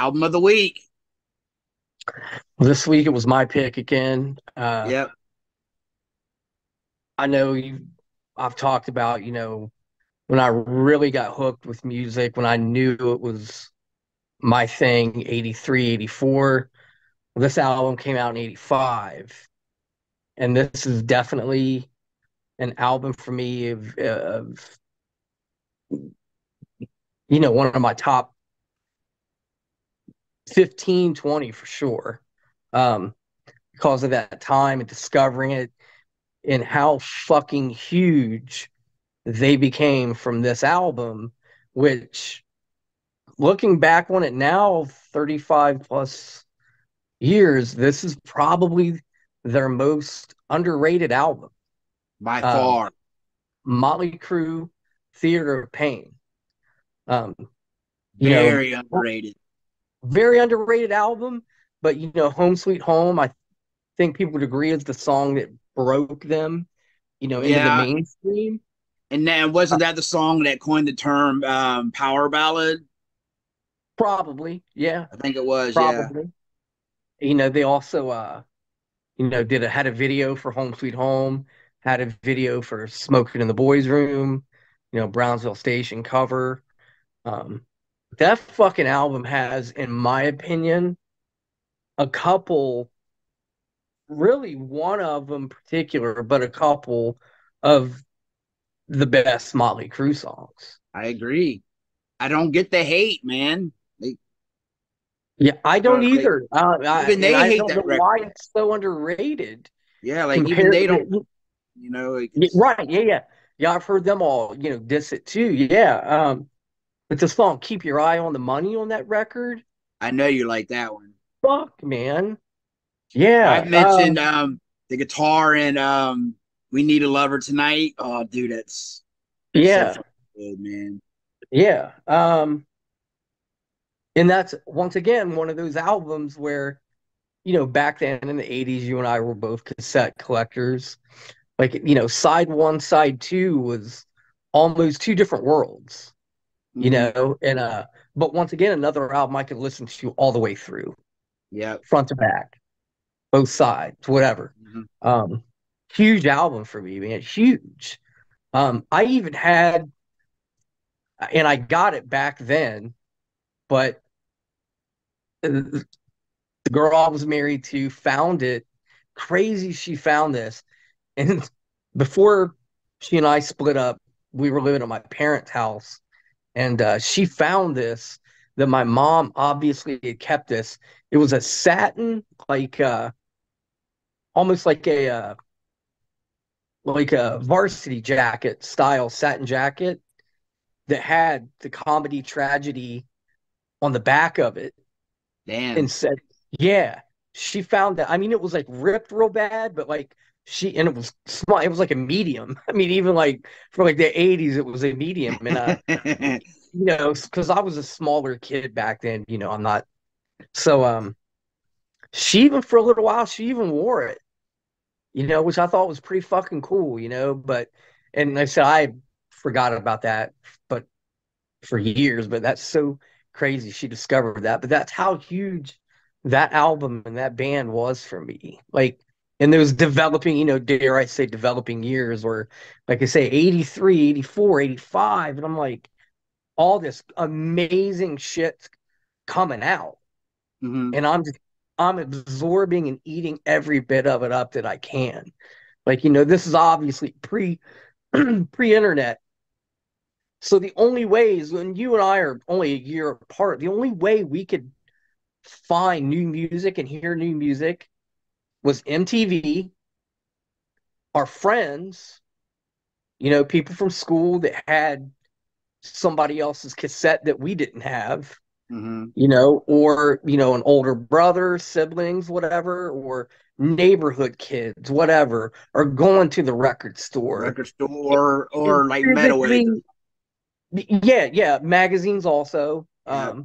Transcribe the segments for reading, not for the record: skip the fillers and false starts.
Album of the week. This week it was my pick again. Yep. I know I've talked about, when I really got hooked with music, when I knew it was my thing, 83, 84. Well, this album came out in 85. And this is definitely an album for me of one of my top 15, 20 for sure. Um, because of that time and discovering it and how fucking huge they became from this album, which looking back on it now, 35 plus years, this is probably their most underrated album. By Um, far. Motley Crue, Theater of Pain. Um, you know, Very underrated. very underrated album, but Home Sweet Home, I think people would agree is the song that broke them, into the Yeah. mainstream. And then wasn't that the song that coined the term power ballad? Probably, yeah, I think it was, yeah. probably. They also had a video for Home Sweet Home, had a video for Smokin in the Boys Room, Brownsville Station cover. Um, that fucking album has, in my opinion, a couple, really one of them particular, but a couple of the best Motley Crue songs. I agree. I don't get the hate, man. They, Yeah, I don't like, either. even And they I hate don't know that why record. it's so underrated Yeah, like even compared they don't, to, it's, right, yeah, yeah. Yeah, I've heard them all, diss it too. Yeah. But the song Keep Your Eye on the Money on that record, I know you like that one. fuck, man. Yeah. I've mentioned the guitar and We Need a Lover Tonight. Oh, dude, that's so Yeah. fucking good, man. Yeah. And that's once again one of those albums where, back then in the 80s, you and I were both cassette collectors. Like, side one, side two was almost two different worlds, Mm-hmm. and but once again, another album I could listen to all the way through, Yep. front to back, both sides, whatever. Mm-hmm. Um, Huge album for me, man, huge. I even had, and I got it back then, but the girl I was married to found it. Crazy, she found this, and before she and I split up, we were living at my parents' house, and she found this that my mom obviously had kept this. It was a satin, like almost like a varsity jacket style satin jacket that had the comedy tragedy on the back of it, and Damn. said, "Yeah." She found that. I mean, it was like ripped real bad, but like and it was small. It was like a medium. I mean, even like for like the 80s, it was a medium, and because I was a smaller kid back then, I'm not. So she even for a little while, she even wore it, which I thought was pretty fucking cool, but and I said I forgot about that, but for years, but that's so crazy she discovered that. But that's how huge that album and that band was for me. Like in those developing, dare I say developing years, or like I say, 83, 84, 85, and I'm like, all this amazing shit coming out. Mm-hmm. And I'm absorbing and eating every bit of it up that I can. Like, this is obviously pre-internet. So the only ways when you and I are only a year apart, the only way we could find new music and hear new music was MTV, our friends, people from school that had somebody else's cassette that we didn't have, Mm-hmm. or, an older brother, siblings, whatever, or neighborhood kids, whatever, or going to the record store. Record store And or like Meadoway. physically, yeah, yeah, magazines also. Yeah.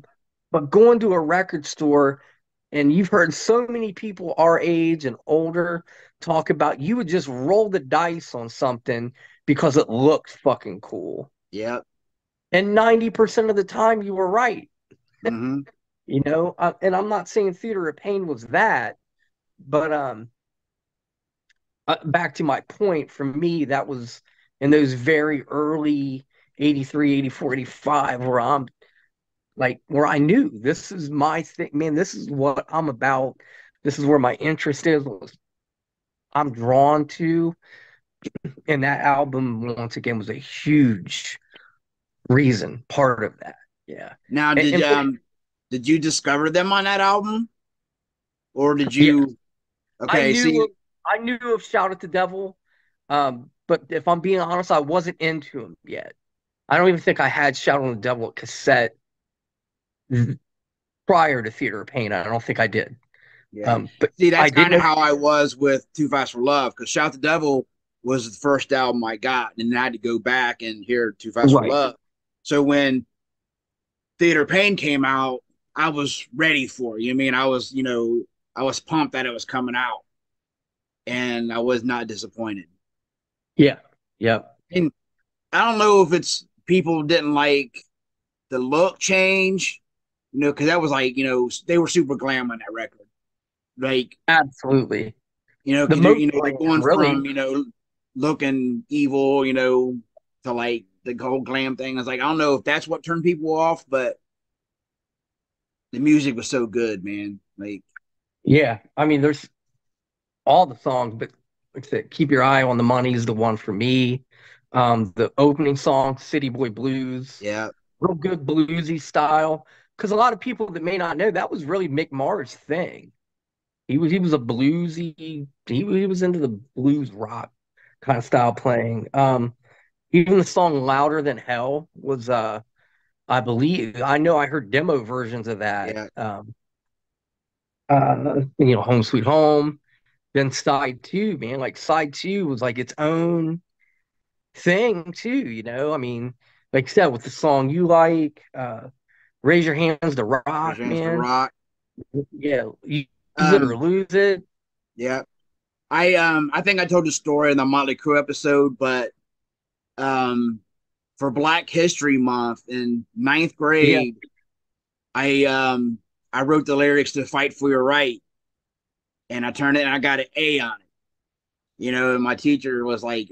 But going to a record store, and you've heard so many people our age and older talk about you would just roll the dice on something because it looked fucking cool. Yep. And 90% of the time you were right. Mm-hmm. You know, and I'm not saying Theater of Pain was that, but back to my point, for me, that was in those very early 83, 84, 85, where I'm like, where I knew this is my thing, man, this is what I'm about. This is where my interest is, what I'm drawn to. And that album, once again, was a huge reason, part of that. Yeah. Now, And did you discover them on that album, or did yeah, you? I Okay, knew see, of, I knew of Shout at the Devil. But if I'm being honest, I wasn't into him yet. I don't even think I had Shout on the Devil cassette prior to Theater of Pain. I don't think I did. yeah, But see, I that's did kind of know. how I was with Too Fast for Love, because Shout the Devil was the first album I got, and then I had to go back and hear Too Fast for Right. Love. So when Theater Pain came out, I was ready for it. You know what I mean? I was pumped that it was coming out, and I was not disappointed. Yeah. Yeah. And I don't know if it's people didn't like the look change, because that was like, they were super glam on that record. Like, Absolutely. The because most they're glam, going really. from, looking evil, to like the whole glam thing. I was like, I don't know if that's what turned people off, but the music was so good, man. Like, Yeah. I mean, there's all the songs, but like I said, Keep Your Eye on the Money is the one for me. The opening song, City Boy Blues, yeah, real good bluesy style. Because a lot of people that may not know, that was really Mick Mars' thing. He was a bluesy, he was into the blues rock kind of style playing. Even the song Louder Than Hell was I believe, I know I heard demo versions of that. yeah, Home Sweet Home. Then side two, man, like side two was like its own thing too, I mean, like I said, with the song you like, Raise Your Hands to Rock, Returns to man. Rock. Yeah, use it or Um, lose it. yeah. I think I told the story in the Motley Crue episode, but um for Black History Month in ninth Yeah, grade, I wrote the lyrics to Fight for Your Right, and I turned it and I got an A on it. And my teacher was like,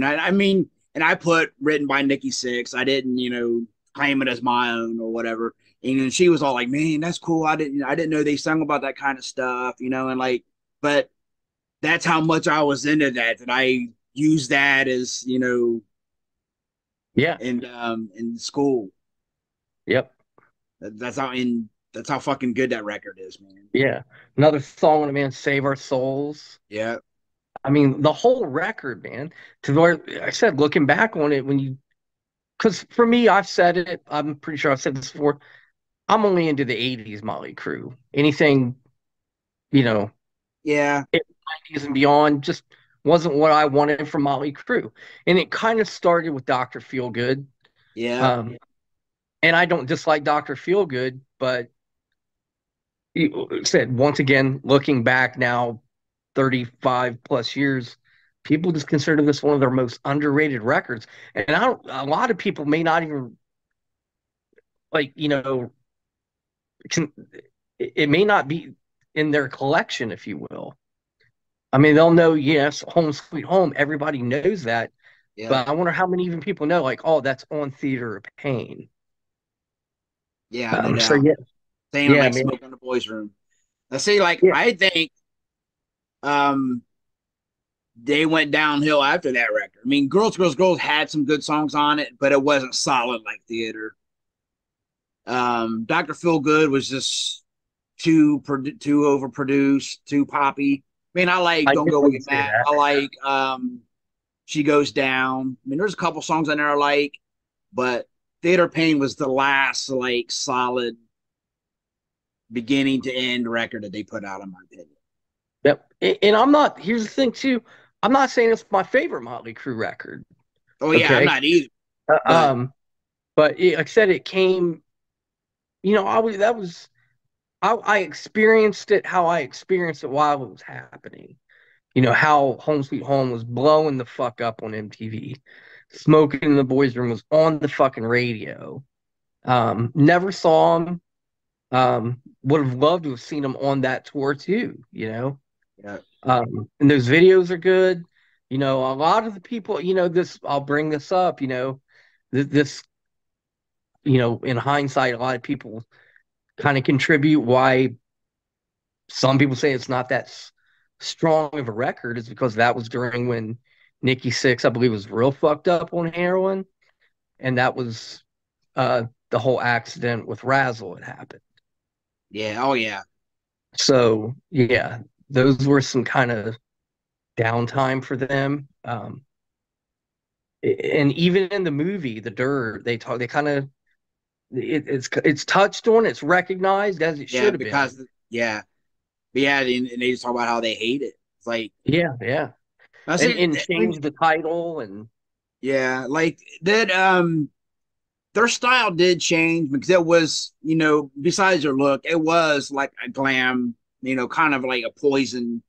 I mean, and I put written by Nikki Sixx. I didn't, claim it as my own or whatever. And she was all like, "Man, that's cool. I didn't know they sung about that kind of stuff, and like, but that's how much I was into that I used that as, yeah, in school. yep, That's how fucking good that record is, man. yeah. Another song on it, man, Save Our Souls. Yeah, I mean, the whole record, man, to where I said, looking back on it, because for me, I've said it, I'm pretty sure I've said this before, I'm only into the 80s Motley Crue. Anything, you know, yeah, 90s and beyond just wasn't what I wanted from Motley Crue. And it kind of started with Dr. Feelgood. yeah, Um, and I don't dislike Dr. Feelgood, but you said once again, looking back now, 35 plus years, people just consider this one of their most underrated records. And a lot of people may not even like, can, it may not be in their collection, if you will. I mean, they'll know, yes, Home Sweet Home. Everybody knows that. yeah, But I wonder how many even people know, like, oh, that's on Theater of Pain. yeah, no So doubt. yeah, Same yeah, like man, Smoke in the Boys Room. I see, like, yeah, I think um they went downhill after that record. I mean, Girls, Girls, Girls had some good songs on it, but it wasn't solid like Theater. Dr. Phil Good was just too overproduced, too poppy. I mean, I like I Don't knew Go I Away would say Matt. that. I like She Goes Down. I mean, there's a couple songs on there I like, but Theater Pain was the last like solid beginning to end record that they put out, in my opinion. Yep. And I'm not. Here's the thing too. I'm not saying it's my favorite Motley Crue record. Oh yeah, I'm Okay. not either. Uh, But um, but like I said, it came. I was that was I experienced it how I experienced it while it was happening. How Home Sweet Home was blowing the fuck up on MTV. Smoking in the Boys Room was on the fucking radio. Never saw him. Would have loved to have seen them on that tour too, you know. Yeah. And those videos are good. You know, a lot of the people, you know, this, I'll bring this up, you know, this, you know, in hindsight, a lot of people kind of contribute why some people say it's not that strong of a record is because that was during when Nikki Sixx, I believe, was real fucked up on heroin. And that was the whole accident with Razzle had happened. Yeah. Oh yeah. So yeah, those were some kind of downtime for them. And even in the movie, The Dirt, they kind of it's touched on, it's recognized as it Yeah. should have been. Because yeah. But yeah, and they just talk about how they hate it. It's like Yeah. I see. And I mean, changed the title and yeah, like that. Their style did change because it was, you know, besides their look, it was like a glam, you know, kind of like a Poison,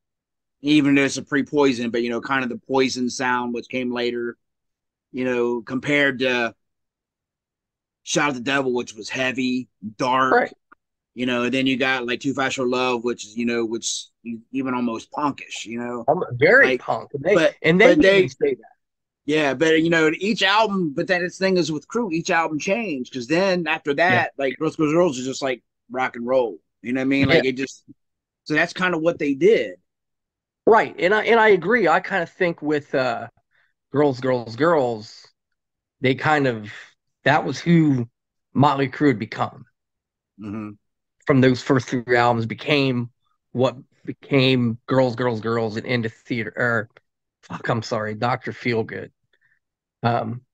even though it's a pre-Poison, but you know, kind of the Poison sound which came later, you know, compared to Shout at the Devil, which was heavy, dark, right. you know, and then you got like Too Fast for Love, which is, you know, which even almost punkish, you know, I'm very like, punk. but And they even say that. yeah, but you know, each album, but then its thing is with Crue, each album changed because then after Yeah. that, like Girls Girls Girls is just like rock and roll. You know what I mean? Yeah. Like it just so that's kind of what they did. Right. And I agree. I kind of think with Girls, they kind of that was who Motley Crue had become. Mm-hmm. From those first three albums became what became Girls, and Into Theater. Or fuck, I'm sorry, Dr. Feelgood.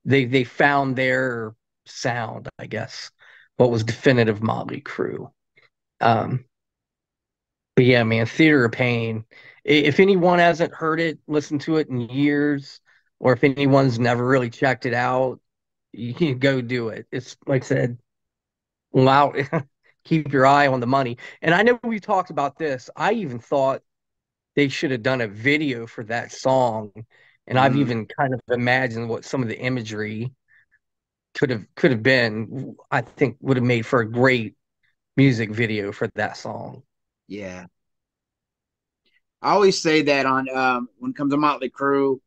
They found their sound, I guess, what was definitive Motley Crue. Um, but yeah, man, Theater of Pain. If anyone hasn't heard it, listened to it in years, or if anyone's never really checked it out, you can go do it. It's like I said, loud. Keep your eye on the money. And I know we talked about this. I even thought they should have done a video for that song. And I've Mm-hmm. even kind of imagined what some of the imagery could have been. I think would have made for a great music video for that song. Yeah, I always say that on when it comes to Motley Crue,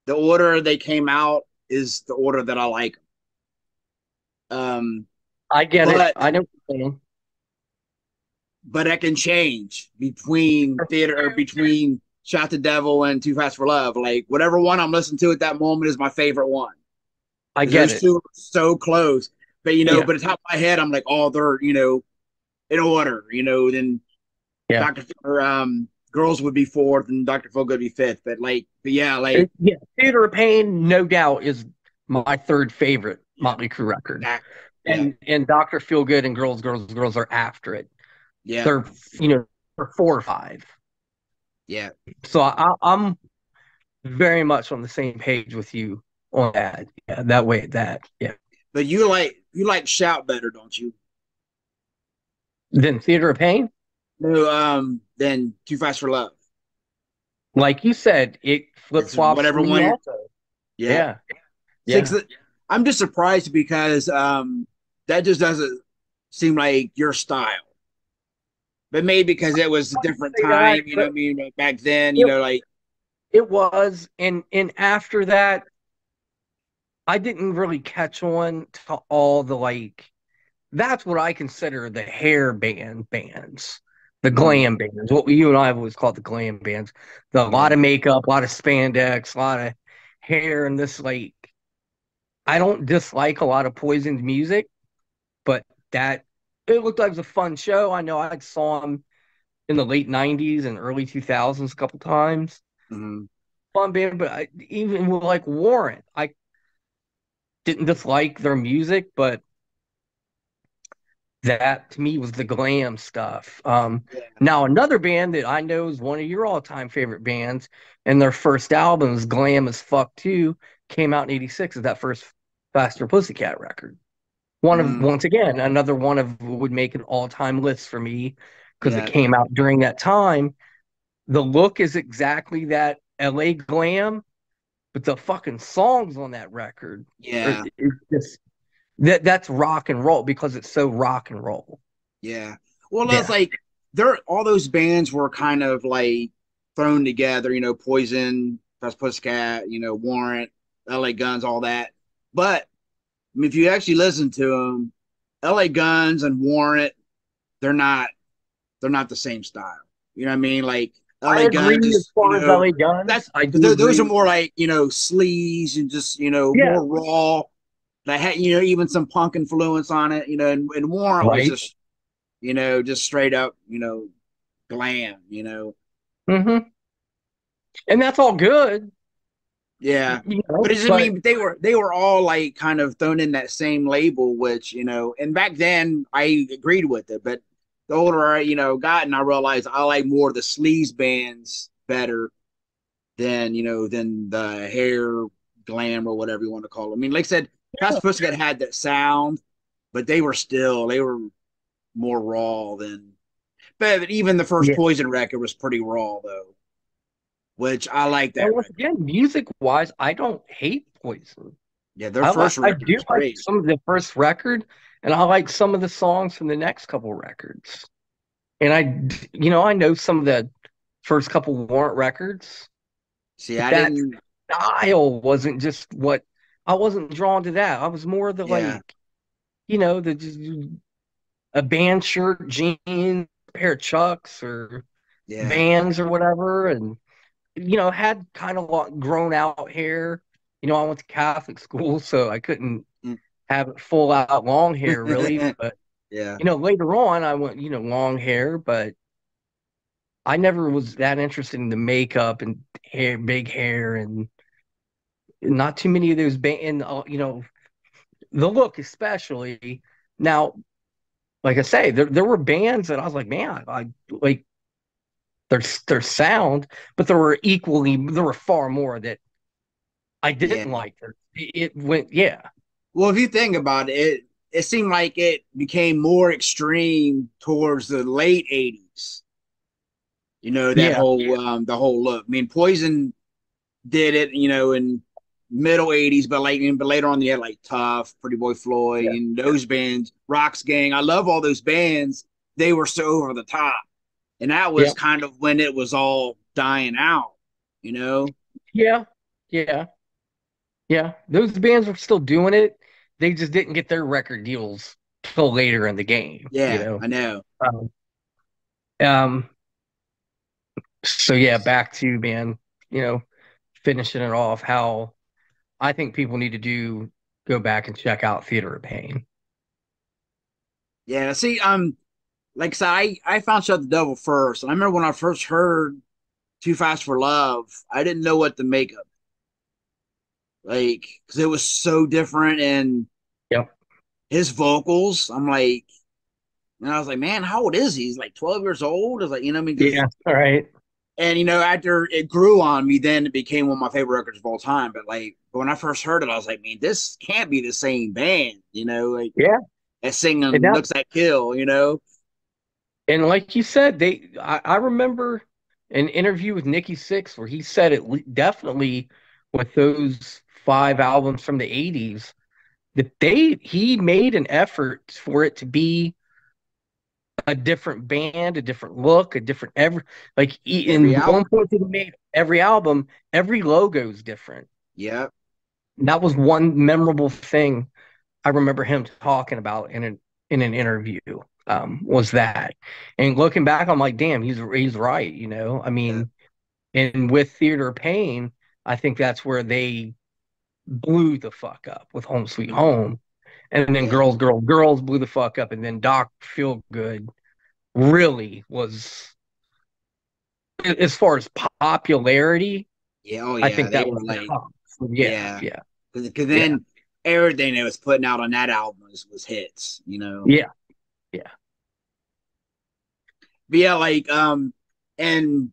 the order they came out is the order that I like. Um, I get it. but I know what you're saying. but that can change between theater or between Shot the Devil and Too Fast for Love. Like whatever one I'm listening to at that moment is my favorite one. I get Those it. two are so close. But you know, Yeah. but at the top of my head, I'm like, oh, they're, you know, in order, you know, then Yeah. Dr. or Girls would be fourth and Dr. Phil would be fifth. But like, but yeah, like Yeah. Theater of Pain, no doubt, is my third favorite Motley Crue record. yeah, And Dr. Feelgood and Girls are after it. yeah, They're, you know, they're 4 or 5. yeah. So I'm very much on the same page with you on that. Yeah, that way, yeah. But you like Shout better, don't you? Then Theater of Pain, No, than Too Fast for Love. like you said, it flip It's flops whatever for me one. also. Yeah. Yeah. I'm just surprised because that just doesn't seem like your style. But maybe because it was a different time, you know what I mean? Back then, you know, like It was, and after that, I didn't really catch on to all the like. That's what I consider the hair bands, the glam bands. What you and I have always called the glam bands. A lot of makeup, a lot of spandex, a lot of hair, and this like. I don't dislike a lot of Poison's music, but that it looked like it was a fun show. I know I saw him in the late '90s and early 2000s a couple times. mm-hmm. Fun band, but even with like Warrant, I didn't dislike their music, but that to me was the glam stuff. Now another band that I know is one of your all-time favorite bands, and their first album is Glam as Fuck 2, came out in '86. Is that first Faster Pussycat record? Once again, another one of would make an all-time list for me because it came out during that time. The look is exactly that LA glam, but the fucking songs on that record, Yeah, it's just that's rock and roll because it's so rock and roll. Yeah. Well, that's Yeah. like they're all those bands were kind of like thrown together, Poison, Fast Pussycat, Warrant, LA Guns, all that. But I mean, if you actually listen to them, LA Guns and Warrant, they're not they're not the same style. You know what I mean? Like I LA agree Guns, as just far as LA that's Guns. I do those are agree. more like sleaze and just Yeah. more raw. That had even some punk influence on it. And Warrant was Right. just straight up glam. Mm-hmm. And that's all good, Yeah. But it just but mean they were all like kind of thrown in that same label, which and back then I agreed with it, but the older I gotten, I realized I like more of the sleaze bands better than the hair glam or whatever you want to call it. I mean, like I said, Fast Pussycat had that sound, but they were more raw than. But even the first yeah. Poison record was pretty raw though, which I like that And once record. again, music wise, I don't hate Poison. Yeah, their first I record do was like great. some of the first record, and I like some of the songs from the next couple records. And I know some of the first couple Warrant records, See, but I that didn't. style wasn't just what I wasn't drawn to that. I was more the Yeah, like, the just a band shirt, jeans, pair of Chucks or yeah. Vans or whatever, and had kind of grown out hair. I went to Catholic school, so I couldn't Mm. have full out long hair really. But Yeah, later on, I went long hair, but I never was that interested in the makeup and hair, big hair, and not too many of those and the look especially. Now, like I say, there were bands that I was like, man, I like their sound, but there were far more that I yeah. didn't like. It went, yeah, Well, if you think about it seemed like it became more extreme towards the late '80s. That yeah, whole the whole look. I mean, Poison did it, in middle '80s, but later on, you had like Tough, Pretty Boy Floyd, yeah, and those bands, Rocks Gang. I love all those bands. They were so over the top, and that yeah, was kind of when it was all dying out. You know? yeah, yeah, yeah. Those bands were still doing it. They just didn't get their record deals till later in the game. Yeah, I know. Um, um, so yeah, back to man, you know, finishing it off. How I think people need to go back and check out Theater of Pain. Yeah, see, like I said, I found Shut the Devil first. And I remember when I first heard Too Fast for Love, I didn't know what to make of it. Like, because it was so different. And Yep. his vocals, and I was like, man, how old is he? He's like 12 years old. I was like, I mean, because, Yeah. All right. and, after it grew on me, then it became one of my favorite records of all time. But when I first heard it, I was like, man, this can't be the same band, like, Yeah. as And singing that, Looks Like Kill. and like you said, I remember an interview with Nikki Sixx where he said definitely with those 5 albums from the 80s that he made an effort for it to be a different band, a different look, a different Every in one album. point that he made every album, every logo is different. Yep. And that was one memorable thing I remember him talking about in an interview. Was that, and looking back, I'm like, damn, he's right. I Yep. mean, and with Theater of Pain, I think that's where they blew the fuck up with Home Sweet Home, and then Yeah. Girls, Girls, Girls blew the fuck up, and then Doc Feel Good really was, as far as popularity, Yeah. Oh, I yeah. think They that were was the like, top. So, yeah, yeah. yeah, Because yeah, then everything they was putting out on that album was hits. yeah, yeah, But yeah, and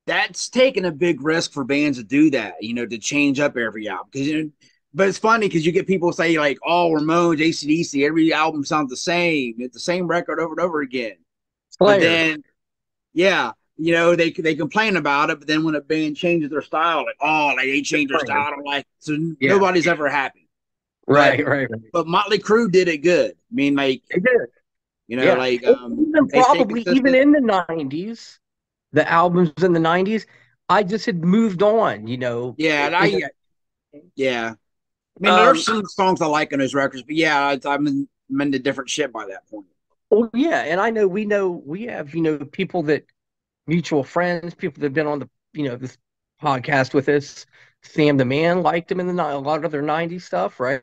that's taking a big risk for bands to do that, to change up every album. But it's funny because you get people say like, "Oh, Ramones, AC/DC, every album sounds the same. It's the same record over and over again." But Slayer, then, yeah, they complain about it. But then when a band changes their style, like, oh, like they change their Slayer, style, I don't like. So yeah, nobody's ever happy. But right, right, right. but Motley Crue did it good. I mean, like, They did. You know, Yeah. like Even they stay probably even consistent. in the 90s, the albums in the 90s, I just had moved on, you know. Yeah, and yeah. I mean, Um, there's some songs I like on those records, but yeah, I'm into different shit by that point. well, yeah, and I know we have, you know, people that mutual friends, people that have been on the, you know, this podcast with us. Sam the Man liked him in a lot of their 90s stuff, right?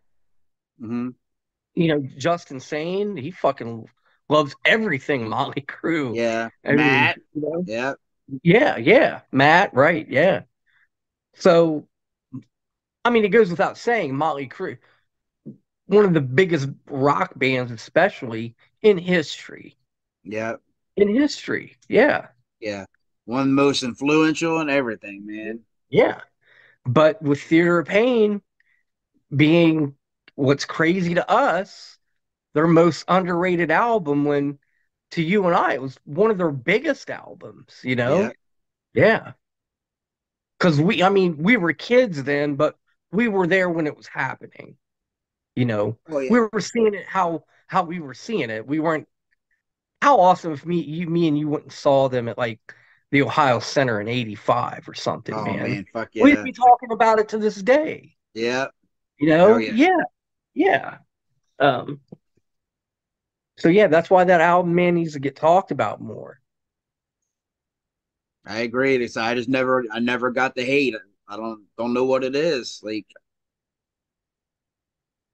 Hmm. You know, Justin Sane, he fucking loves everything Motley Crue. Yeah, I mean, Matt. you know, Yeah, yeah, yeah. Matt, right, yeah. So, I mean, it goes without saying, Motley Crue, one of the biggest rock bands, especially in history. yeah, In history, yeah, yeah. One of the most influential and everything, man. yeah. But with Theater of Pain being what's crazy to us, their most underrated album, when to you and I, it was one of their biggest albums, you Yeah. know? Yeah. Because I mean, we were kids then, but we were there when it was happening, you know? Oh yeah. We were seeing it how we were seeing it. We weren't, how awesome if me and you went and saw them at like the Ohio Center in '85 or something, Oh man. man, fuck We'd yeah. be talking about it to this day, Yeah. you Hell know? yeah. Yeah, yeah. Um, so yeah, that's why that album, man, needs to get talked about more. I agree. I never got the hate. I don't know what it is. Like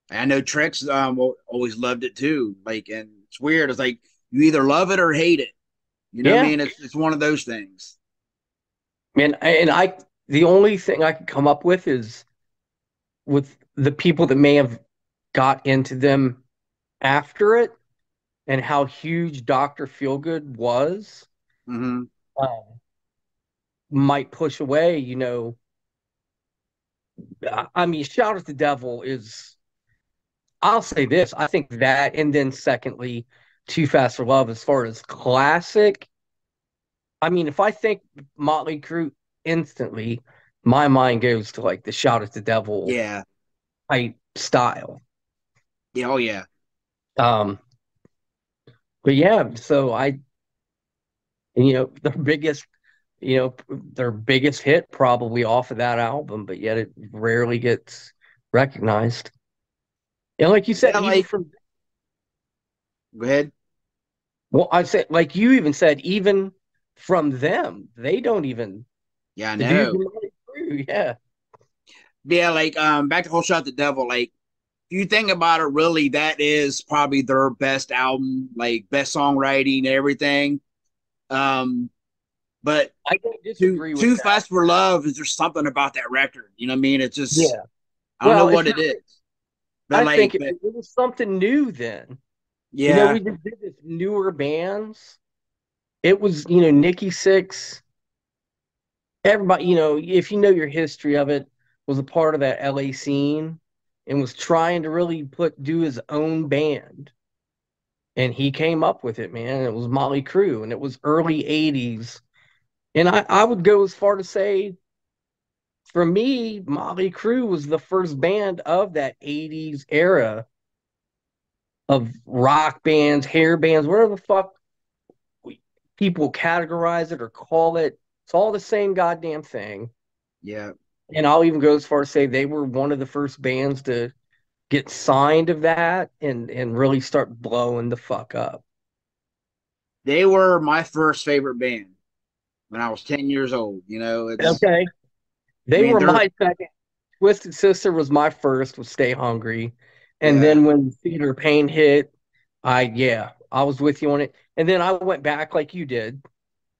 I know Trex always loved it too. Like, and it's weird. It's like you either love it or hate it. You know what I Yeah, mean? It's one of those things. man. And the only thing I could come up with is with the people that may have got into them after it and how huge Dr. Feelgood was, Hmm. um, might push away, you know. I mean, Shout at the Devil is, I'll say this, I think that, and then secondly, Too Fast for Love, as far as classic. I mean, if I think Motley Crue instantly, my mind goes to like the Shout at the Devil Yeah. type style. Yeah. Oh yeah. Um, but yeah, so you know, their biggest hit probably off of that album, but yet it rarely gets recognized. And like you said, Yeah. even Like, from, go ahead. well, I said, like you even said, even from them, they don't even, Yeah, I the dudes know. in Motley Crue, yeah. Yeah. Like, back to Whole Shot the Devil. Like, if you think about it, really, that is probably their best album. Like, best songwriting and everything. Um, but I don't disagree with too that. fast for love is just something about that record. You know what I mean? It's just Yeah. I don't know Well, it's what it not, is, but I like, think it was something new then. You know, yeah, we just did this newer bands. It was, you know, Nikki Six, everybody, you know, if you know your history of it, was a part of that LA scene and was trying to really do his own band. And he came up with it, man. It was Motley Crue, and it was early '80s. And I would go as far to say, for me, Motley Crue was the first band of that '80s era of rock bands, hair bands, whatever the fuck people categorize it or call it. It's all the same goddamn thing. yeah, And I'll even go as far as say they were one of the first bands to get signed of that and really start blowing the fuck up. they were my first favorite band when I was 10 years old. You know, Okay. I They mean, were they're my second. Twisted Sister was my first with Stay Hungry. And yeah, then when Theater Pain hit, I was with you on it. And then I went back like you did,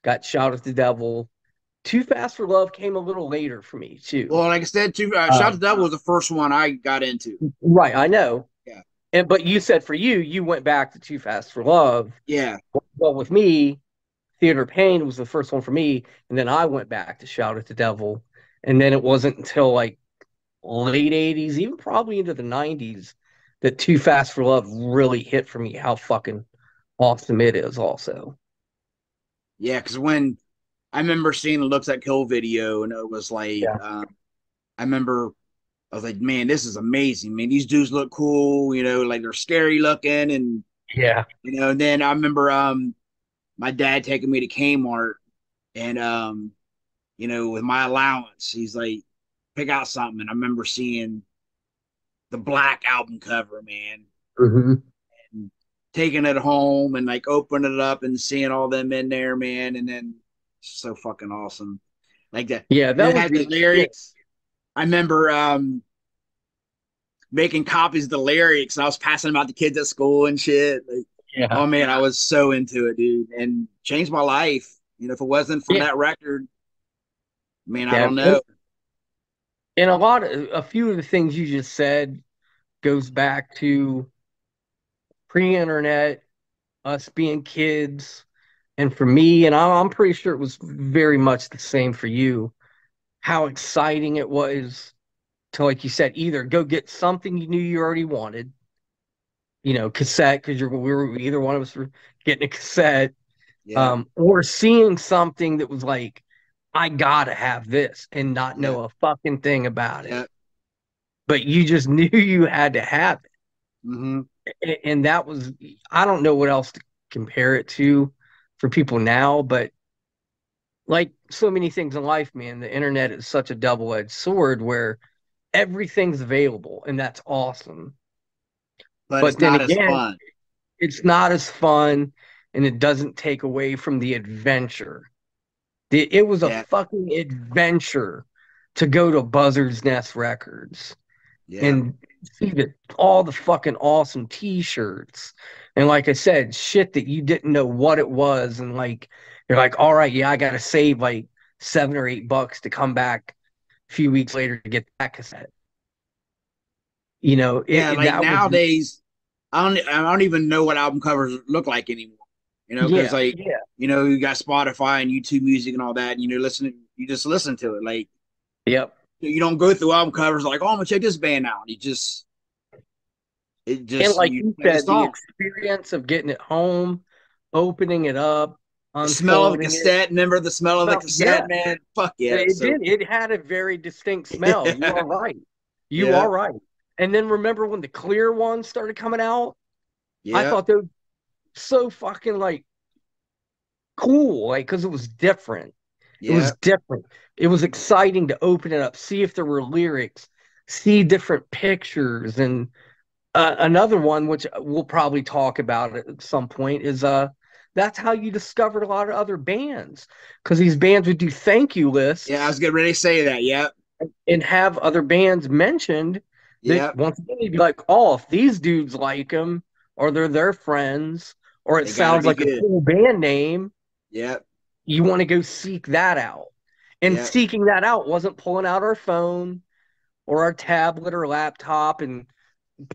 got Shout at the Devil. Too Fast for Love came a little later for me too. well, like I said, too, Shot the Um, Devil was the first one I got into. right, I know. Yeah, And but you said for you, you went back to Too Fast for Love. yeah, Well, with me, Theater Pain was the first one for me, and then I went back to Shout at the Devil, and then it wasn't until like late '80s, even probably into the '90s, that Too Fast for Love really hit for me. How fucking awesome it is, also. yeah. Because when I remember seeing the Looks Like Kill video, and it was like, Yeah, I remember I was like, man, this is amazing. Man, these dudes look cool. You know, like they're scary looking, and Yeah. And then I remember my dad taking me to Kmart and with my allowance, he's like, pick out something. And I remember seeing the Black album cover, man. Hmm. And taking it home and like opening it up and seeing all them in there, man. And then so fucking awesome. Like that. Yeah, And that it was had the the shit. lyrics. I remember making copies of the lyrics. I was passing them out to kids at school and shit. Like, Yeah. oh man, I was so into it, dude, and changed my life. If it wasn't for Yeah. that record, man, I Yeah. don't know. And a few of the things you just said goes back to pre-internet, us being kids, and for me, and I'm pretty sure it was very much the same for you, how exciting it was to, like you said, either go get something you knew you already wanted, cassette, because we were either one of us were getting a cassette, Yeah, or seeing something that was like, I gotta have this and not yeah, know a fucking thing about it. yeah. But you just knew you had to have Mm-hmm. it. And that was, I don't know what else to compare it to for people now, but like so many things in life, man, the internet is such a double-edged sword where everything's available and that's awesome. But But it's then not as again, fun. it's not as fun and it doesn't take away from the adventure. It was a Yeah, fucking adventure to go to Buzzard's Nest Records yeah, and see all the fucking awesome t-shirts. And like I said, shit that you didn't know what it was. And like, you're like, all right, yeah, I got to save like $7 or $8 to come back a few weeks later to get that cassette. yeah. Like That was, nowadays, I don't even know what album covers look like anymore. Because yeah, like yeah, you got Spotify and YouTube Music and all that. And, you just listen to it. Like yep. you don't go through album covers like, oh, I'm gonna check this band out. It And just like you you play the said, the song. experience of getting it home, opening it up, The smell of a unfolding it. cassette. Remember the smell of the Yeah, cassette, man? Fuck yeah, it was it so did. It had a very distinct smell. You cool. are right. You Yeah, are right. And then remember when the clear ones started coming out? I yeah, thought they were so fucking like cool, like because it was different. It yeah, was different. It was exciting to open it up, see if there were lyrics, see different pictures, and another one which we'll probably talk about at some point is that's how you discovered a lot of other bands because these bands would do thank you yeah. I lists was getting ready to say that. Yep, and have other bands mentioned that yep. once again you'd be like, oh, if these dudes like them or they're their friends or it They gotta sounds be like a good. cool band name, Yep, you want to go seek that out. And yep, seeking that out wasn't pulling out our phone or our tablet or laptop and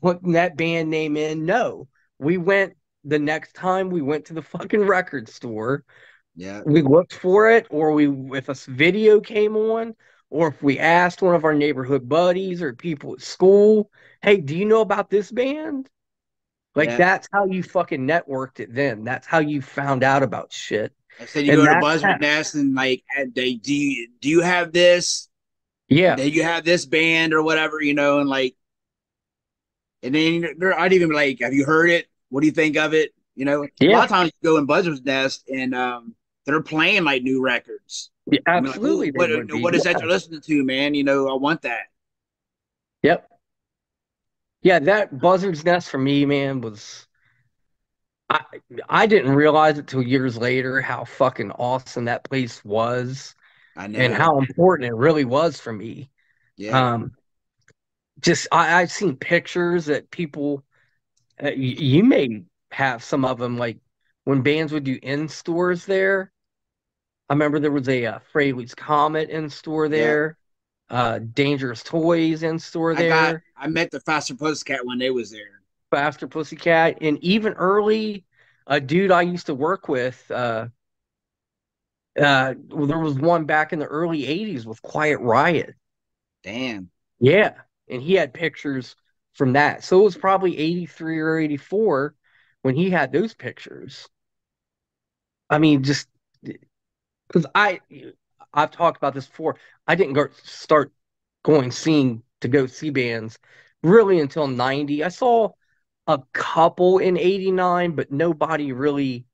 putting that band name in. No, we went the next time we went to the fucking record store. yep. We looked for it, or if a video came on, or if we asked one of our neighborhood buddies or people at school, hey, do you know about this band? Like Yeah. that's how you fucking networked it then. That's how you found out about shit. I said you And go to that's Buzzard how, Nest and like they do you have this? yeah, Do you have this band or whatever? And like and then I'd even be like, have you heard it? What do you think of it? A lot yeah, of times you go in Buzzard's Nest and they're playing like new records. yeah, I'm like, oh, absolutely they what would be. what is that Yeah. you're listening to, man? I want that. Yep. Yeah, that Buzzard's Nest for me, man, was I I didn't realize it till years later how fucking awesome that place was I and know. how important it really was for me. Yeah. Um, just I've seen pictures that people you may have some of them like when bands would do in stores there. I remember there was a Fraley's Comet in store Yeah. there, Dangerous Toys in store there, I met the Faster Pussycat when they was there. Faster Pussycat, and even early a dude I used to work with. Well, there was one back in the early '80s with Quiet Riot. Damn. Yeah, and he had pictures from that. So it was probably '83 or '84 when he had those pictures. I mean, just because I've talked about this before. I didn't start going seeing to go see bands really until '90. I saw a couple in '89, but nobody really.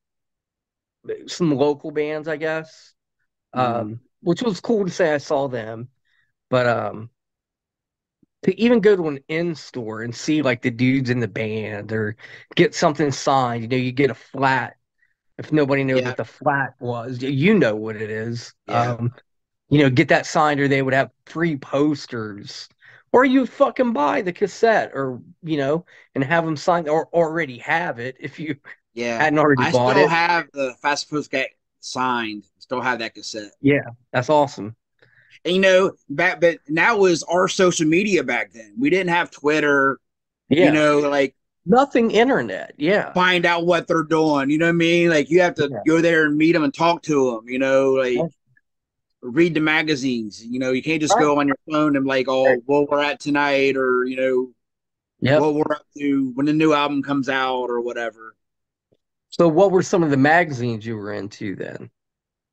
Some local bands, I guess, Mhm. which was cool to say I saw them. But to even go to an in store and see like the dudes in the band or get something signed, you get a flat. If nobody knows Yeah, what the flat was, you know what it is. yeah, Get that signed, or they would have free posters, or you fucking buy the cassette, or and have them signed, or already have it if you yeah. hadn't already I bought still it. have the Fast Food Cat signed. Still have that cassette. Yeah, that's awesome. And, back, but that was our social media back then. We didn't have Twitter. Yeah, Like nothing internet. Yeah, find out what they're doing. You know what I mean? Like you have to yeah, go there and meet them and talk to them. Like read the magazines. You can't just right. go on your phone and like, oh, what we're at tonight, or Yep. what we're up to when the new album comes out or whatever. So, what were some of the magazines you were into then?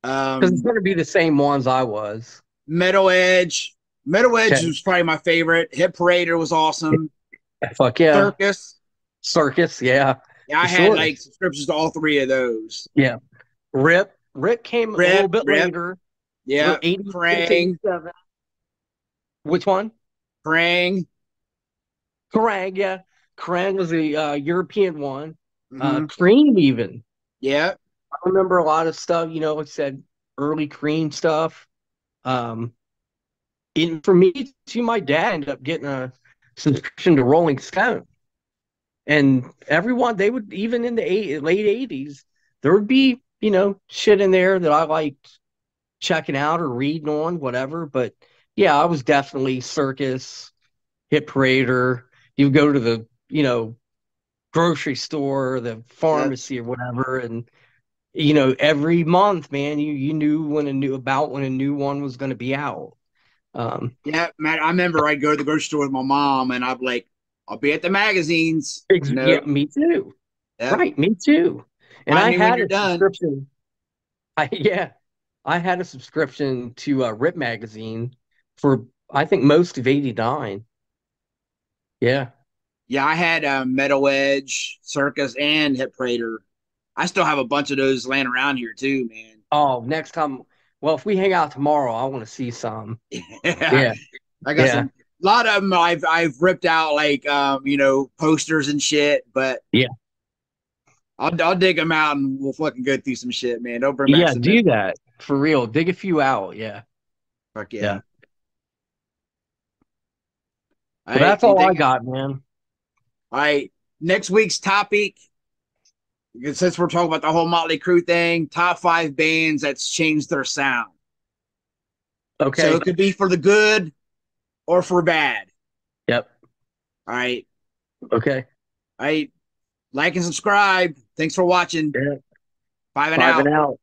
Because it's Um, going to be the same ones I was. Metal Edge. Metal Edge Okay. was probably my favorite. Hit Parader was awesome. Fuck yeah. Circus. Circus. Yeah, Yeah, I for had sure. like subscriptions to all three of those. Yeah. Rip. Rip came a little bit Rip. later. Yeah. 86, Krang. 87. Which one? Krang. Krang. Yeah. Krang was the European one. Mm-hmm. Cream, even. Yeah. I remember a lot of stuff, like I said, early Cream stuff. Um, and for me, too, my dad ended up getting a subscription to Rolling Stone. And everyone, they would, even in the late 80s, there would be, shit in there that I liked checking out or reading on, whatever. But yeah, I was definitely Circus, Hit Parader. You go to the, grocery store, the Yep. pharmacy or whatever. And, every month, man, you knew when a new one was going to be out. Yeah, man. I remember I'd go to the grocery store with my mom, and I'd be like, "I'll be at the magazines." Yeah, me too. Yep. Right, me too. And I Find me when had you're a done. subscription. I had a subscription to RIP magazine for I think most of '89. Yeah. Yeah, I had Metal Edge, Circus, and Hit Parader. I still have a bunch of those laying around here too, man. Oh, next time. Well, if we hang out tomorrow, I want to see some. Yeah, Yeah. I got Yeah. some. A lot of them I've ripped out like posters and shit, but Yeah. I'll dig them out and we'll fucking go through some shit, man. Don't bring back Yeah. some Do memories. that for real. Dig a few out. Yeah. Fuck Yeah. yeah. All But right, that's all I got, man. all right. Next week's topic, since we're talking about the whole Motley Crue thing, top 5 bands that's changed their sound. So Okay. it could be for the good or for bad. Yep. All right. Okay. All right. Like and subscribe. Thanks for watching. Yeah. 5 and Five and out. out.